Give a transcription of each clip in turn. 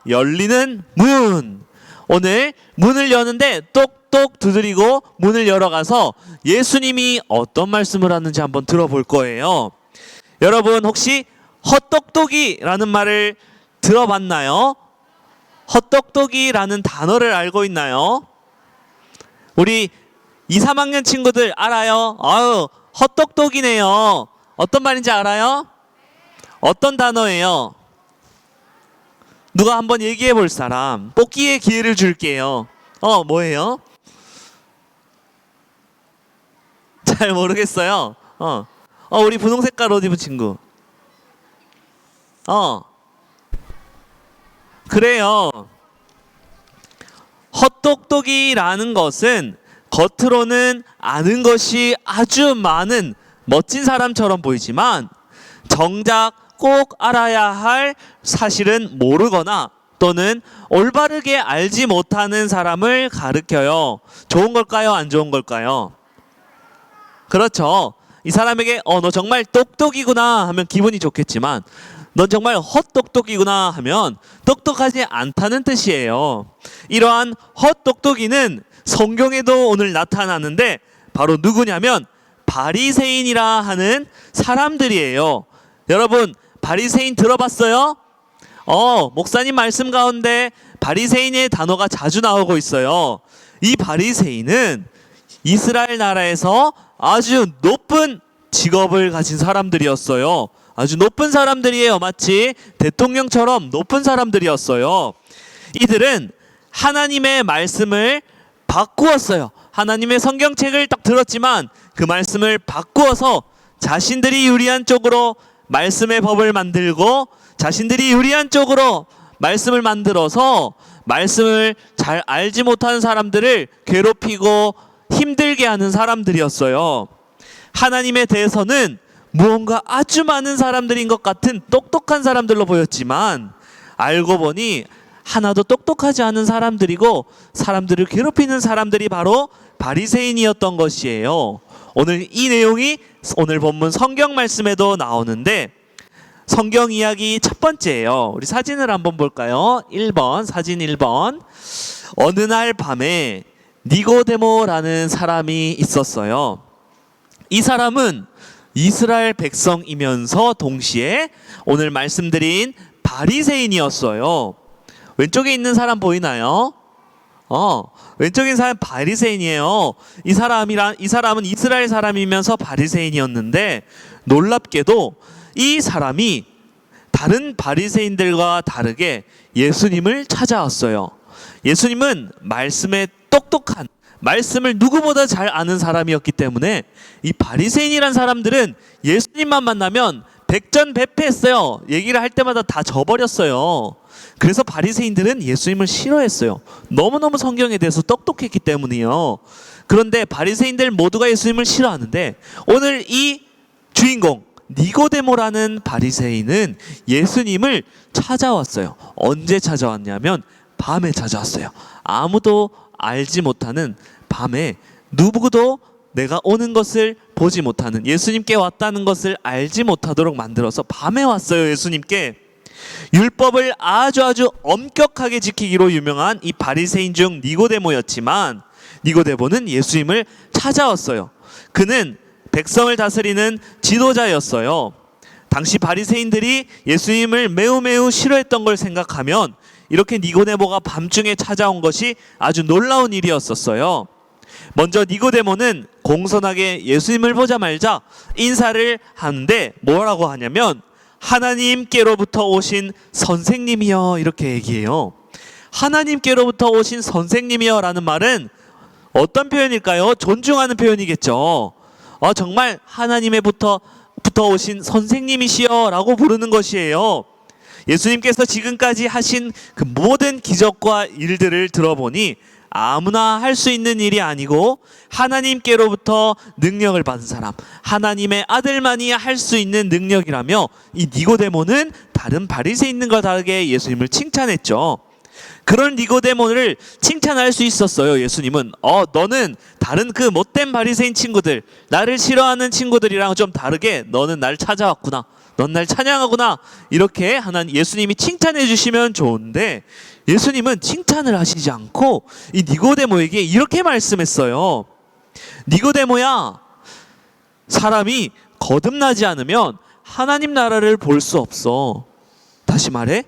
열리는 문. 오늘 문을 여는데 똑똑 두드리고 문을 열어가서 예수님이 어떤 말씀을 하는지 한번 들어볼 거예요. 여러분 혹시 헛똑똑이라는 말을 들어봤나요? 헛똑똑이라는 단어를 알고 있나요? 우리 2, 3학년 친구들 알아요? 아유, 헛똑똑이네요. 어떤 말인지 알아요? 어떤 단어예요? 누가 한번 얘기해 볼 사람? 뽑기의 기회를 줄게요. 뭐예요? 잘 모르겠어요. 우리 분홍색깔 옷 입은 친구. 그래요. 헛똑똑이라는 것은 겉으로는 아는 것이 아주 많은 멋진 사람처럼 보이지만 정작 꼭 알아야 할 사실은 모르거나 또는 올바르게 알지 못하는 사람을 가르쳐요. 좋은 걸까요? 안 좋은 걸까요? 그렇죠. 이 사람에게 너 정말 똑똑이구나 하면 기분이 좋겠지만 넌 정말 헛똑똑이구나 하면 똑똑하지 않다는 뜻이에요. 이러한 헛똑똑이는 성경에도 오늘 나타나는데 바로 누구냐면 바리새인이라 하는 사람들이에요. 여러분 바리새인 들어봤어요? 목사님 말씀 가운데 바리새인의 단어가 자주 나오고 있어요. 이 바리새인은 이스라엘 나라에서 아주 높은 직업을 가진 사람들이었어요. 아주 높은 사람들이에요. 마치 대통령처럼 높은 사람들이었어요. 이들은 하나님의 말씀을 바꾸었어요. 하나님의 성경책을 딱 들었지만 그 말씀을 바꾸어서 자신들이 유리한 쪽으로 말씀의 법을 만들고 자신들이 유리한 쪽으로 말씀을 만들어서 말씀을 잘 알지 못하는 사람들을 괴롭히고 힘들게 하는 사람들이었어요. 하나님에 대해서는 무언가 아주 많은 사람들인 것 같은 똑똑한 사람들로 보였지만 알고 보니 하나도 똑똑하지 않은 사람들이고 사람들을 괴롭히는 사람들이 바로 바리새인이었던 것이에요. 오늘 이 내용이 오늘 본문 성경 말씀에도 나오는데 성경 이야기 첫 번째예요. 우리 사진을 한번 볼까요? 1번 사진 1번. 어느 날 밤에 니고데모라는 사람이 있었어요. 이 사람은 이스라엘 백성이면서 동시에 오늘 말씀드린 바리새인이었어요. 왼쪽에 있는 사람 보이나요? 왼쪽에 있는 사람 바리새인이에요. 이 사람은 이스라엘 사람이면서 바리새인이었는데 놀랍게도 이 사람이 다른 바리새인들과 다르게 예수님을 찾아왔어요. 예수님은 말씀에 똑똑한 말씀을 누구보다 잘 아는 사람이었기 때문에 이 바리새인이란 사람들은 예수님만 만나면 백전백패했어요. 얘기를 할 때마다 다 져버렸어요. 그래서 바리새인들은 예수님을 싫어했어요. 너무너무 성경에 대해서 똑똑했기 때문이요. 그런데 바리새인들 모두가 예수님을 싫어하는데 오늘 이 주인공 니고데모라는 바리새인은 예수님을 찾아왔어요. 언제 찾아왔냐면 밤에 찾아왔어요. 아무도 알지 못하는 밤에 누구도 내가 오는 것을 보지 못하는 예수님께 왔다는 것을 알지 못하도록 만들어서 밤에 왔어요. 예수님께 율법을 아주 엄격하게 지키기로 유명한 이 바리새인 중 니고데모였지만 니고데모는 예수님을 찾아왔어요. 그는 백성을 다스리는 지도자였어요. 당시 바리새인들이 예수님을 매우 싫어했던 걸 생각하면 이렇게 니고데모가 밤중에 찾아온 것이 아주 놀라운 일이었었어요. 먼저 니고데모는 공손하게 예수님을 보자마자 인사를 하는데 뭐라고 하냐면 하나님께로부터 오신 선생님이여 이렇게 얘기해요. 하나님께로부터 오신 선생님이여 라는 말은 어떤 표현일까요? 존중하는 표현이겠죠. 정말 하나님에부터 오신 선생님이시여 라고 부르는 것이에요. 예수님께서 지금까지 하신 그 모든 기적과 일들을 들어보니 아무나 할 수 있는 일이 아니고 하나님께로부터 능력을 받은 사람, 하나님의 아들만이 할 수 있는 능력이라며 이 니고데모는 다른 바리새인과 다르게 예수님을 칭찬했죠. 그런 니고데모를 칭찬할 수 있었어요. 예수님은 너는 다른 그 못된 바리새인 친구들, 나를 싫어하는 친구들이랑 좀 다르게 너는 날 찾아왔구나. 넌 날 찬양하구나. 이렇게 예수님이 칭찬해 주시면 좋은데 예수님은 칭찬을 하시지 않고 이 니고데모에게 이렇게 말씀했어요. 니고데모야, 사람이 거듭나지 않으면 하나님 나라를 볼 수 없어. 다시 말해,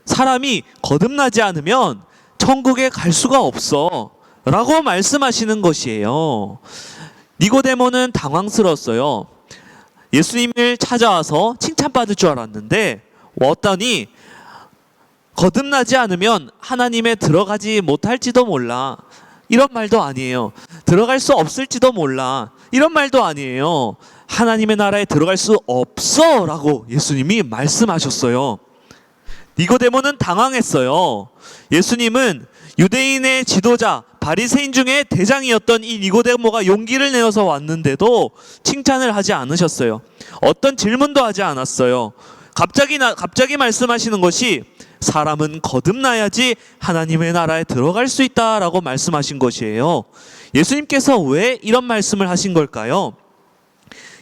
사람이 거듭나지 않으면 천국에 갈 수가 없어 라고 말씀하시는 것이에요. 니고데모는 당황스러웠어요. 예수님을 찾아와서 칭찬받을 줄 알았는데 왔더니 거듭나지 않으면 하나님에 들어가지 못할지도 몰라, 이런 말도 아니에요. 들어갈 수 없을지도 몰라, 이런 말도 아니에요. 하나님의 나라에 들어갈 수 없어 라고 예수님이 말씀하셨어요. 니고데모는 당황했어요. 예수님은 유대인의 지도자 바리새인 중에 대장이었던 이 니고데모가 용기를 내어서 왔는데도 칭찬을 하지 않으셨어요. 어떤 질문도 하지 않았어요. 갑자기 말씀하시는 것이 사람은 거듭나야지 하나님의 나라에 들어갈 수 있다라고 말씀하신 것이에요. 예수님께서 왜 이런 말씀을 하신 걸까요?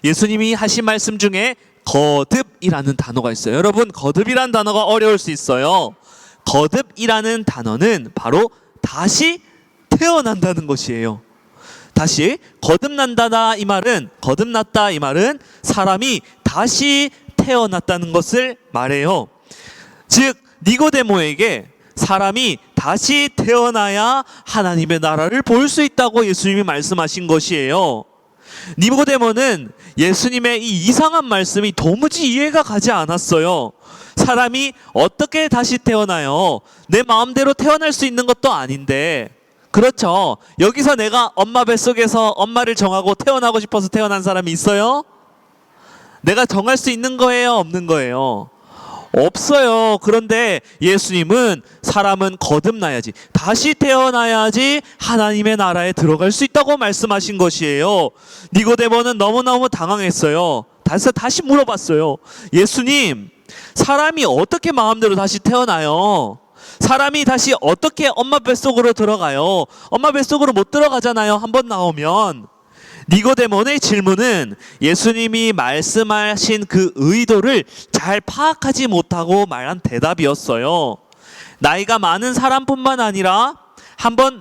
예수님이 하신 말씀 중에 거듭이라는 단어가 있어요. 여러분, 거듭이라는 단어가 어려울 수 있어요. 거듭이라는 단어는 바로 다시 태어난다는 것이에요. 다시 거듭난다 이 말은 사람이 다시 태어났다는 것을 말해요. 즉 니고데모에게 사람이 다시 태어나야 하나님의 나라를 볼 수 있다고 예수님이 말씀하신 것이에요. 니고데모는 예수님의 이 이상한 말씀이 도무지 이해가 가지 않았어요. 사람이 어떻게 다시 태어나요? 내 마음대로 태어날 수 있는 것도 아닌데, 그렇죠? 여기서 내가 엄마 뱃속에서 엄마를 정하고 태어나고 싶어서 태어난 사람이 있어요? 내가 정할 수 있는 거예요? 없는 거예요? 없어요. 그런데 예수님은 사람은 거듭나야지, 다시 태어나야지 하나님의 나라에 들어갈 수 있다고 말씀하신 것이에요. 니고데모는 너무너무 당황했어요. 다시 물어봤어요. 예수님, 사람이 어떻게 마음대로 다시 태어나요? 사람이 다시 어떻게 엄마 뱃속으로 들어가요? 엄마 뱃속으로 못 들어가잖아요, 한번 나오면. 니고데모의 질문은 예수님이 말씀하신 그 의도를 잘 파악하지 못하고 말한 대답이었어요. 나이가 많은 사람뿐만 아니라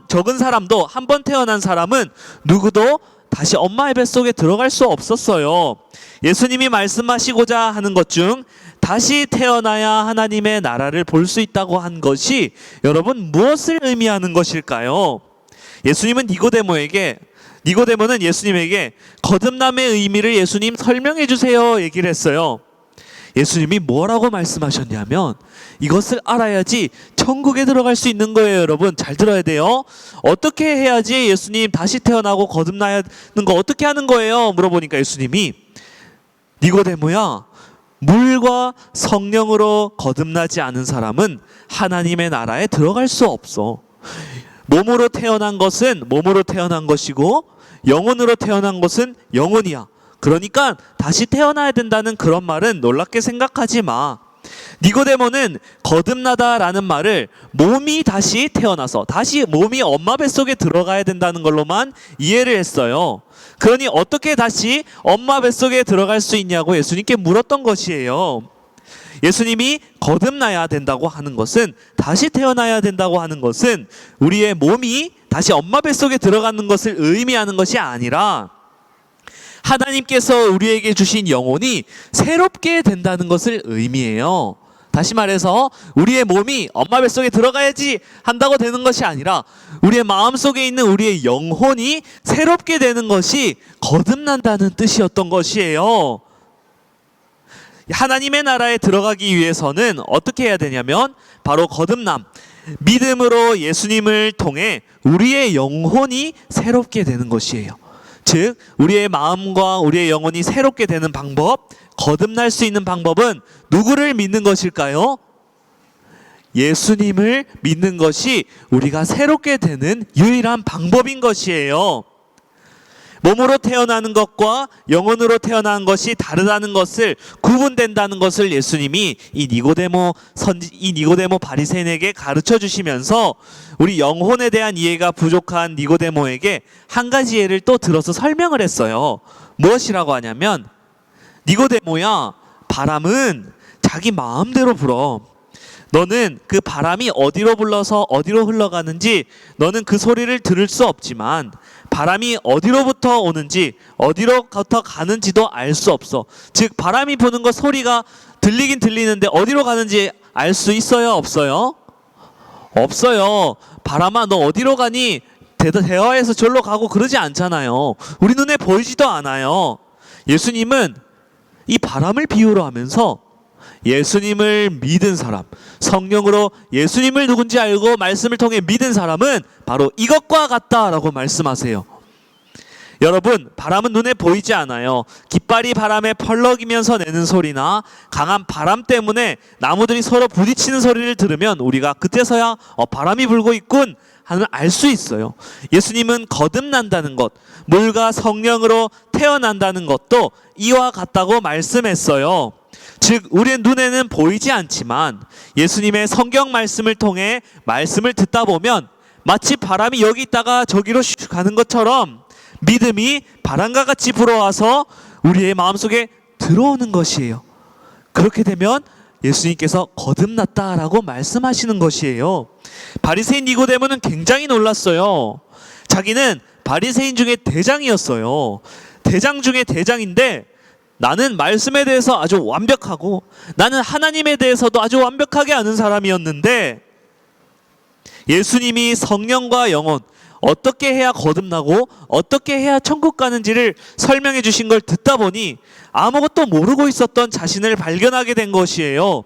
적은 사람도, 한 번 태어난 사람은 누구도 다시 엄마의 뱃속에 들어갈 수 없었어요. 예수님이 말씀하시고자 하는 것 중 다시 태어나야 하나님의 나라를 볼 수 있다고 한 것이 여러분 무엇을 의미하는 것일까요? 니고데모는 예수님에게 거듭남의 의미를 예수님 설명해 주세요 얘기를 했어요. 예수님이 뭐라고 말씀하셨냐면 이것을 알아야지 천국에 들어갈 수 있는 거예요. 여러분 잘 들어야 돼요. 어떻게 해야지 예수님 다시 태어나고 거듭나는 거 어떻게 하는 거예요? 물어보니까 예수님이 니고데모야, 물과 성령으로 거듭나지 않은 사람은 하나님의 나라에 들어갈 수 없어. 몸으로 태어난 것은 몸으로 태어난 것이고 영혼으로 태어난 것은 영혼이야. 그러니까 다시 태어나야 된다는 그런 말은 놀랍게 생각하지 마. 니고데모는 거듭나다라는 말을 몸이 다시 태어나서 다시 몸이 엄마 뱃속에 들어가야 된다는 걸로만 이해를 했어요. 그러니 어떻게 다시 엄마 뱃속에 들어갈 수 있냐고 예수님께 물었던 것이에요. 예수님이 거듭나야 된다고 하는 것은, 다시 태어나야 된다고 하는 것은 우리의 몸이 다시 엄마 뱃속에 들어가는 것을 의미하는 것이 아니라 하나님께서 우리에게 주신 영혼이 새롭게 된다는 것을 의미해요. 다시 말해서 우리의 몸이 엄마 뱃속에 들어가야지 한다고 되는 것이 아니라 우리의 마음속에 있는 우리의 영혼이 새롭게 되는 것이 거듭난다는 뜻이었던 것이에요. 하나님의 나라에 들어가기 위해서는 어떻게 해야 되냐면 바로 거듭남, 믿음으로 예수님을 통해 우리의 영혼이 새롭게 되는 것이에요. 즉 우리의 마음과 우리의 영혼이 새롭게 되는 방법, 거듭날 수 있는 방법은 누구를 믿는 것일까요? 예수님을 믿는 것이 우리가 새롭게 되는 유일한 방법인 것이에요. 몸으로 태어나는 것과 영혼으로 태어나는 것이 다르다는 것을, 구분된다는 것을 예수님이 이 니고데모 바리새인에게 가르쳐 주시면서 우리 영혼에 대한 이해가 부족한 니고데모에게 한 가지 예를 또 들어서 설명을 했어요. 무엇이라고 하냐면, 니고데모야, 바람은 자기 마음대로 불어. 너는 그 바람이 어디로 불러서 어디로 흘러가는지 너는 그 소리를 들을 수 없지만 바람이 어디로부터 오는지 어디로부터 가는지도 알 수 없어. 즉 바람이 부는 것 소리가 들리긴 들리는데 어디로 가는지 알 수 있어요? 없어요? 없어요. 바람아 너 어디로 가니? 대화에서 절로 가고 그러지 않잖아요. 우리 눈에 보이지도 않아요. 예수님은 이 바람을 비유로 하면서 예수님을 믿은 사람, 성령으로 예수님을 누군지 알고 말씀을 통해 믿은 사람은 바로 이것과 같다라고 말씀하세요. 여러분, 바람은 눈에 보이지 않아요. 깃발이 바람에 펄럭이면서 내는 소리나 강한 바람 때문에 나무들이 서로 부딪히는 소리를 들으면 우리가 그때서야 바람이 불고 있군 하는 알 수 있어요. 예수님은 거듭난다는 것, 물과 성령으로 태어난다는 것도 이와 같다고 말씀했어요. 즉 우리의 눈에는 보이지 않지만 예수님의 성경 말씀을 통해 말씀을 듣다 보면 마치 바람이 여기 있다가 저기로 슉 가는 것처럼 믿음이 바람과 같이 불어와서 우리의 마음속에 들어오는 것이에요. 그렇게 되면 예수님께서 거듭났다라고 말씀하시는 것이에요. 바리새인 니고데모는 굉장히 놀랐어요. 자기는 바리새인 중에 대장이었어요. 대장 중에 대장인데 나는 말씀에 대해서 아주 완벽하고 나는 하나님에 대해서도 아주 완벽하게 아는 사람이었는데 예수님이 성령과 영혼 어떻게 해야 거듭나고 어떻게 해야 천국 가는지를 설명해 주신 걸 듣다 보니 아무것도 모르고 있었던 자신을 발견하게 된 것이에요.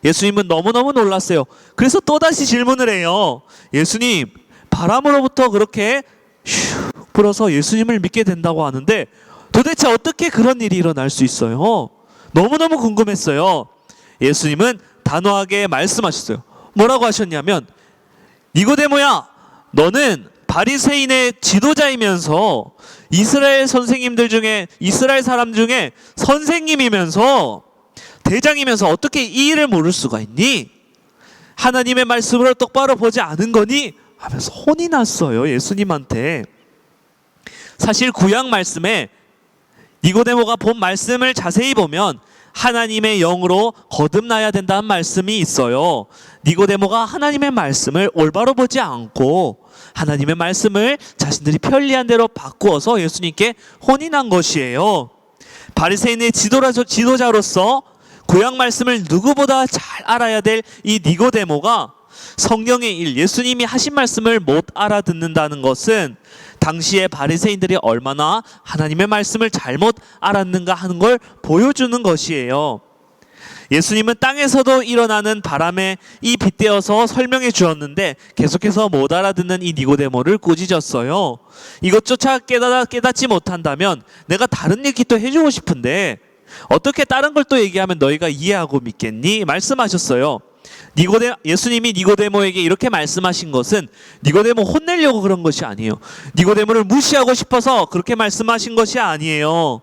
예수님은 너무너무 놀랐어요. 그래서 또다시 질문을 해요. 예수님, 바람으로부터 그렇게 슉 불어서 예수님을 믿게 된다고 하는데 도대체 어떻게 그런 일이 일어날 수 있어요? 너무너무 궁금했어요. 예수님은 단호하게 말씀하셨어요. 뭐라고 하셨냐면 니고데모야, 너는 바리새인의 지도자이면서 이스라엘 사람 중에 선생님이면서 대장이면서 어떻게 이 일을 모를 수가 있니? 하나님의 말씀을 똑바로 보지 않은 거니? 하면서 혼이 났어요. 예수님한테. 사실 구약 말씀에 니고데모가 본 말씀을 자세히 보면 하나님의 영으로 거듭나야 된다는 말씀이 있어요. 니고데모가 하나님의 말씀을 올바로 보지 않고 하나님의 말씀을 자신들이 편리한 대로 바꾸어서 예수님께 혼이 난 것이에요. 바리새인의 지도자로서 구약 말씀을 누구보다 잘 알아야 될 이 니고데모가 성령의 일, 예수님이 하신 말씀을 못 알아듣는다는 것은 당시에 바리새인들이 얼마나 하나님의 말씀을 잘못 알았는가 하는 걸 보여주는 것이에요. 예수님은 땅에서도 일어나는 바람에 이 빗대어서 설명해 주었는데 계속해서 못 알아듣는 이 니고데모를 꾸짖었어요. 이것조차 깨닫지 못한다면 내가 다른 얘기 또 해주고 싶은데 어떻게 다른 걸 또 얘기하면 너희가 이해하고 믿겠니? 말씀하셨어요. 예수님이 니고데모에게 이렇게 말씀하신 것은 니고데모 혼내려고 그런 것이 아니에요. 니고데모를 무시하고 싶어서 그렇게 말씀하신 것이 아니에요.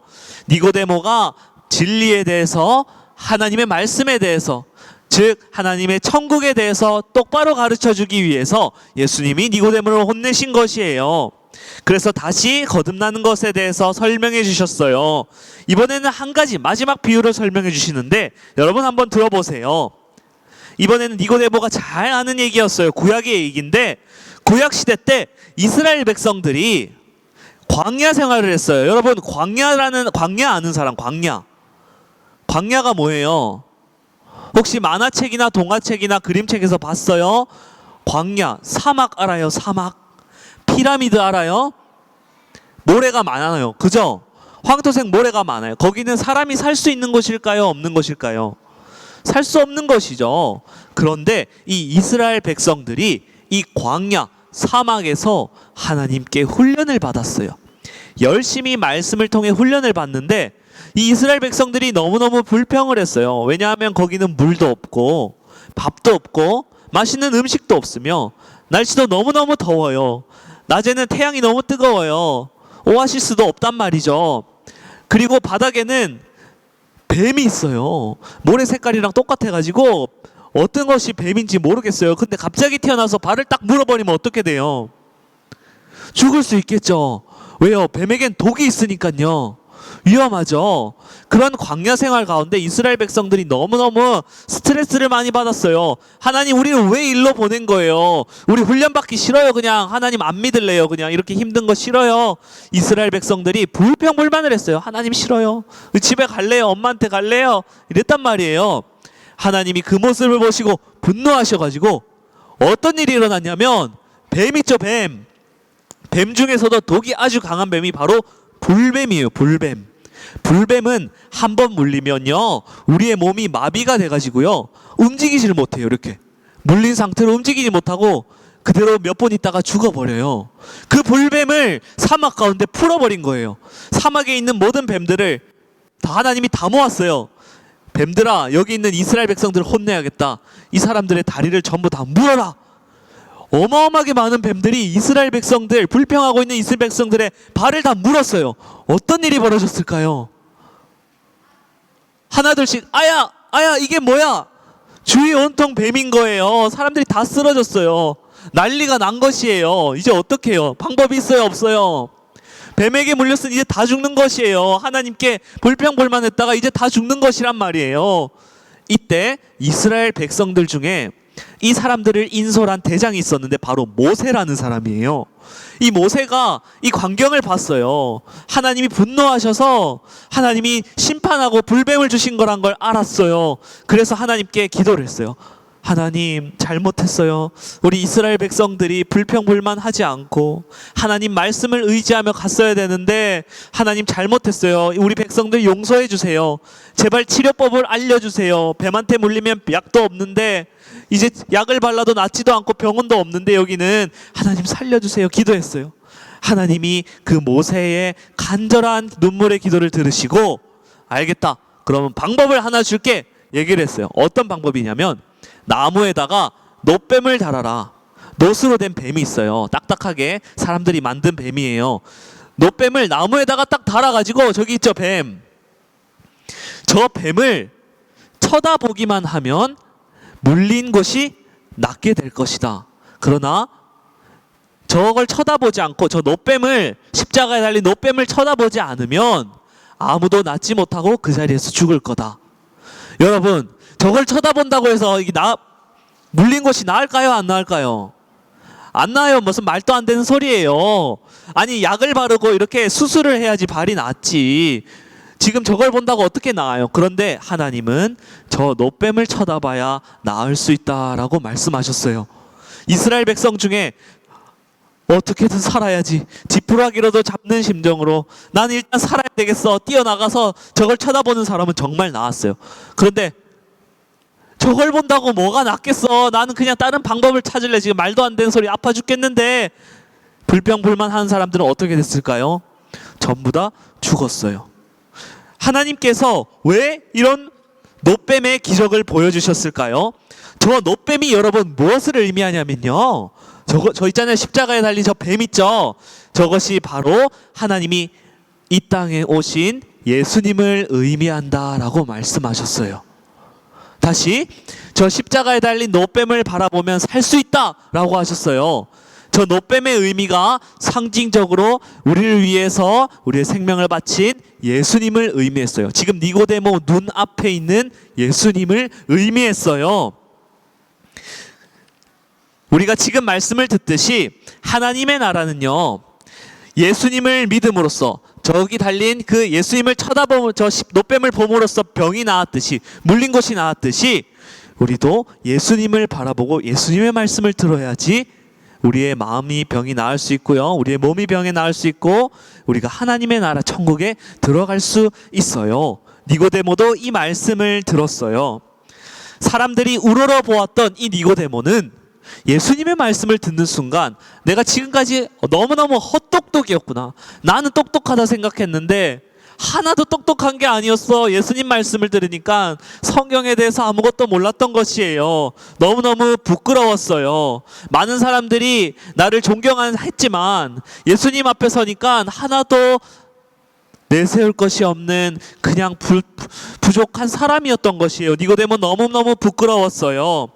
니고데모가 진리에 대해서 하나님의 말씀에 대해서 즉 하나님의 천국에 대해서 똑바로 가르쳐주기 위해서 예수님이 니고데모를 혼내신 것이에요. 그래서 다시 거듭나는 것에 대해서 설명해 주셨어요. 이번에는 한 가지 마지막 비유를 설명해 주시는데 여러분 한번 들어보세요. 이번에는 니고데모가 잘 아는 얘기였어요. 구약의 얘기인데 구약 시대 때 이스라엘 백성들이 광야 생활을 했어요. 여러분 광야 아는 사람? 광야가 뭐예요? 혹시 만화책이나 동화책이나 그림책에서 봤어요? 광야, 사막 알아요? 사막? 피라미드 알아요? 모래가 많아요. 그죠? 황토색 모래가 많아요. 거기는 사람이 살 수 있는 곳일까요? 없는 곳일까요? 살 수 없는 것이죠. 그런데 이 이스라엘 백성들이 이 광야, 사막에서 하나님께 훈련을 받았어요. 열심히 말씀을 통해 훈련을 받는데 이 이스라엘 백성들이 너무너무 불평을 했어요. 왜냐하면 거기는 물도 없고 밥도 없고 맛있는 음식도 없으며 날씨도 너무너무 더워요. 낮에는 태양이 너무 뜨거워요. 오아시스도 없단 말이죠. 그리고 바닥에는 뱀이 있어요. 모래 색깔이랑 똑같아가지고 어떤 것이 뱀인지 모르겠어요. 근데 갑자기 튀어나와서 발을 딱 물어버리면 어떻게 돼요? 죽을 수 있겠죠. 왜요? 뱀에겐 독이 있으니까요. 위험하죠. 그런 광야 생활 가운데 이스라엘 백성들이 너무너무 스트레스를 많이 받았어요. 하나님, 우리를 왜 일로 보낸 거예요? 우리 훈련받기 싫어요. 그냥 하나님 안 믿을래요. 그냥 이렇게 힘든 거 싫어요. 이스라엘 백성들이 불평불만을 했어요. 하나님 싫어요. 집에 갈래요. 엄마한테 갈래요. 이랬단 말이에요. 하나님이 그 모습을 보시고 분노하셔가지고 어떤 일이 일어났냐면, 뱀 있죠, 뱀. 뱀 중에서도 독이 아주 강한 뱀이 바로 불뱀이에요. 불뱀. 불뱀은 한 번 물리면요, 우리의 몸이 마비가 돼가지고요, 움직이지를 못해요. 이렇게 물린 상태로 움직이지 못하고 그대로 몇 번 있다가 죽어버려요. 그 불뱀을 사막 가운데 풀어버린 거예요. 사막에 있는 모든 뱀들을 다 하나님이 다 모았어요. 뱀들아, 여기 있는 이스라엘 백성들을 혼내야겠다. 이 사람들의 다리를 전부 다 물어라. 어마어마하게 많은 뱀들이 이스라엘 백성들, 불평하고 있는 이스라엘 백성들의 발을 다 물었어요. 어떤 일이 벌어졌을까요? 하나둘씩 아야 아야 이게 뭐야? 주위 온통 뱀인 거예요. 사람들이 다 쓰러졌어요. 난리가 난 것이에요. 이제 어떻게 해요? 방법이 있어요, 없어요? 뱀에게 물렸으니 이제 다 죽는 것이에요. 하나님께 불평불만했다가 이제 다 죽는 것이란 말이에요. 이때 이스라엘 백성들 중에 이 사람들을 인솔한 대장이 있었는데 바로 모세라는 사람이에요. 이 모세가 이 광경을 봤어요. 하나님이 분노하셔서 하나님이 심판하고 불뱀을 주신 거란 걸 알았어요. 그래서 하나님께 기도를 했어요. 하나님, 잘못했어요. 우리 이스라엘 백성들이 불평불만하지 않고 하나님 말씀을 의지하며 갔어야 되는데 하나님 잘못했어요. 우리 백성들 용서해 주세요. 제발 치료법을 알려주세요. 뱀한테 물리면 약도 없는데 이제 약을 발라도 낫지도 않고 병원도 없는데 여기는 하나님 살려주세요. 기도했어요. 하나님이 그 모세의 간절한 눈물의 기도를 들으시고, 알겠다, 그러면 방법을 하나 줄게, 얘기를 했어요. 어떤 방법이냐면, 나무에다가 놋뱀을 달아라. 놋으로 된 뱀이 있어요. 딱딱하게 사람들이 만든 뱀이에요. 놋뱀을 나무에다가 딱 달아가지고, 저기 있죠, 뱀. 저 뱀을 쳐다보기만 하면 물린 것이 낫게 될 것이다. 그러나 저걸 쳐다보지 않고, 저 놋뱀을, 십자가에 달린 놋뱀을 쳐다보지 않으면 아무도 낫지 못하고 그 자리에서 죽을 거다. 여러분, 저걸 쳐다본다고 해서 이게 물린 것이 나을까요? 안 나을까요? 안 나아요. 무슨 말도 안 되는 소리예요. 아니, 약을 바르고 이렇게 수술을 해야지 발이 낫지. 지금 저걸 본다고 어떻게 나아요? 그런데 하나님은 저 놋뱀을 쳐다봐야 나을 수 있다라고 말씀하셨어요. 이스라엘 백성 중에 어떻게든 살아야지, 지푸라기라도 잡는 심정으로 나는 일단 살아야 되겠어, 뛰어나가서 저걸 쳐다보는 사람은 정말 나았어요. 그런데 저걸 본다고 뭐가 낫겠어? 나는 그냥 다른 방법을 찾을래. 지금 말도 안 되는 소리, 아파 죽겠는데. 불평불만 하는 사람들은 어떻게 됐을까요? 전부 다 죽었어요. 하나님께서 왜 이런 놋뱀의 기적을 보여주셨을까요? 저 놋뱀이 여러분 무엇을 의미하냐면요, 저 있잖아요, 십자가에 달린 저 뱀 있죠? 저것이 바로 하나님이 이 땅에 오신 예수님을 의미한다라고 말씀하셨어요. 다시, 저 십자가에 달린 놋뱀을 바라보면 살 수 있다라고 하셨어요. 저 놋뱀의 의미가 상징적으로 우리를 위해서 우리의 생명을 바친 예수님을 의미했어요. 지금 니고데모 눈앞에 있는 예수님을 의미했어요. 우리가 지금 말씀을 듣듯이 하나님의 나라는요, 예수님을 믿음으로써, 저기 달린 그 예수님을 쳐다보면, 저 놋뱀을 봄으로써 병이 나았듯이, 물린 것이 나았듯이, 우리도 예수님을 바라보고 예수님의 말씀을 들어야지 우리의 마음이 병이 나을 수 있고요, 우리의 몸이 병에 나을 수 있고, 우리가 하나님의 나라 천국에 들어갈 수 있어요. 니고데모도 이 말씀을 들었어요. 사람들이 우러러 보았던 이 니고데모는 예수님의 말씀을 듣는 순간, 내가 지금까지 너무너무 헛똑똑이었구나, 나는 똑똑하다 생각했는데 하나도 똑똑한 게 아니었어. 예수님 말씀을 들으니까 성경에 대해서 아무것도 몰랐던 것이에요. 너무너무 부끄러웠어요. 많은 사람들이 나를 존경했지만 예수님 앞에 서니까 하나도 내세울 것이 없는 그냥 부족한 사람이었던 것이에요. 니고데모 너무너무 부끄러웠어요.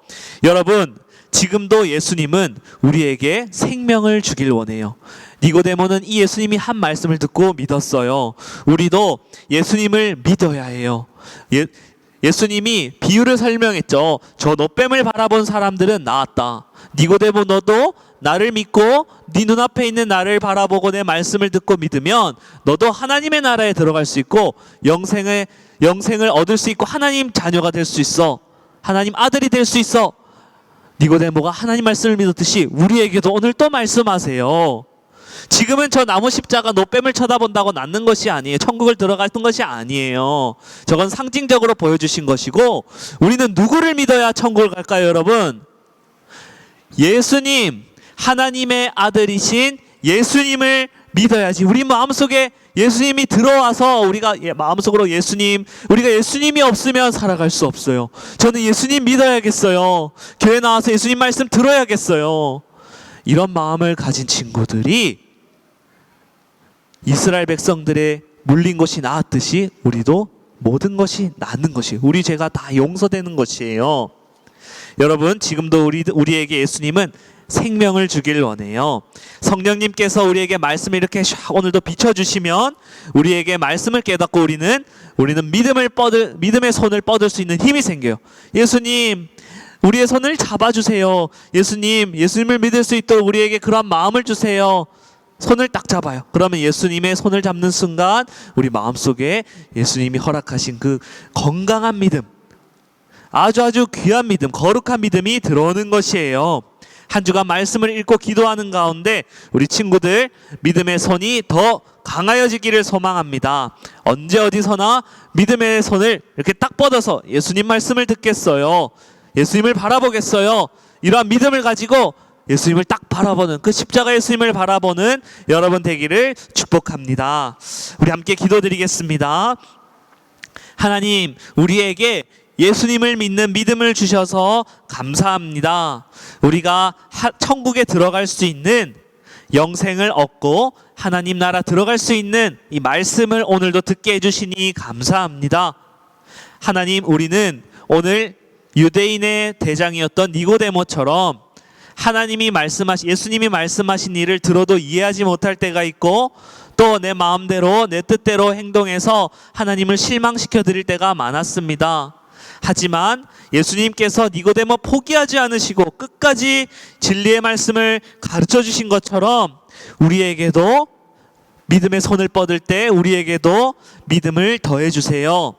여러분, 지금도 예수님은 우리에게 생명을 주길 원해요. 니고데모는 이 예수님이 한 말씀을 듣고 믿었어요. 우리도 예수님을 믿어야 해요. 예수님이 비유를 설명했죠. 저 노뱀을 바라본 사람들은 나았다. 니고데모, 너도 나를 믿고 네 눈앞에 있는 나를 바라보고 내 말씀을 듣고 믿으면 너도 하나님의 나라에 들어갈 수 있고 영생을 얻을 수 있고 하나님 자녀가 될 수 있어. 하나님 아들이 될 수 있어. 니고데모가 하나님 말씀을 믿었듯이 우리에게도 오늘 또 말씀하세요. 지금은 저 나무 십자가 노뱀을 쳐다본다고 낫는 것이 아니에요. 천국을 들어가는 것이 아니에요. 저건 상징적으로 보여주신 것이고, 우리는 누구를 믿어야 천국을 갈까요, 여러분? 예수님, 하나님의 아들이신 예수님을 믿어야지. 우리 마음속에 예수님이 들어와서 우리가 마음속으로 우리가 예수님이 없으면 살아갈 수 없어요. 저는 예수님 믿어야겠어요. 교회 나와서 예수님 말씀 들어야겠어요. 이런 마음을 가진 친구들이 이스라엘 백성들의 물린 것이 나았듯이 우리도 모든 것이 낫는 것이, 우리 죄가 다 용서되는 것이에요. 여러분, 지금도 우리에게 예수님은 생명을 주길 원해요. 성령님께서 우리에게 말씀을 이렇게 오늘도 비춰주시면 우리에게 말씀을 깨닫고 우리는 믿음의 손을 뻗을 수 있는 힘이 생겨요. 예수님, 우리의 손을 잡아주세요. 예수님을 믿을 수 있도록 우리에게 그런 마음을 주세요. 손을 딱 잡아요. 그러면 예수님의 손을 잡는 순간 우리 마음속에 예수님이 허락하신 그 건강한 믿음, 아주 귀한 믿음, 거룩한 믿음이 들어오는 것이에요. 한 주간 말씀을 읽고 기도하는 가운데 우리 친구들 믿음의 손이 더 강하여지기를 소망합니다. 언제 어디서나 믿음의 손을 이렇게 딱 뻗어서 예수님 말씀을 듣겠어요. 예수님을 바라보겠어요. 이러한 믿음을 가지고 예수님을 딱 바라보는, 그 십자가 예수님을 바라보는 여러분 되기를 축복합니다. 우리 함께 기도드리겠습니다. 하나님, 우리에게 예수님을 믿는 믿음을 주셔서 감사합니다. 우리가 천국에 들어갈 수 있는, 영생을 얻고 하나님 나라 들어갈 수 있는 이 말씀을 오늘도 듣게 해주시니 감사합니다. 하나님, 우리는 오늘 유대인의 대장이었던 니고데모처럼 예수님이 말씀하신 일을 들어도 이해하지 못할 때가 있고, 또 내 마음대로 내 뜻대로 행동해서 하나님을 실망시켜 드릴 때가 많았습니다. 하지만 예수님께서 니고데모 포기하지 않으시고 끝까지 진리의 말씀을 가르쳐 주신 것처럼 우리에게도 믿음의 손을 뻗을 때 우리에게도 믿음을 더해 주세요.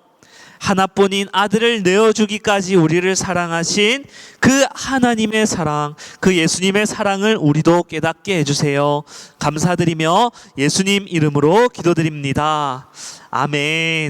하나뿐인 아들을 내어주기까지 우리를 사랑하신 그 하나님의 사랑, 그 예수님의 사랑을 우리도 깨닫게 해주세요. 감사드리며 예수님 이름으로 기도드립니다. 아멘.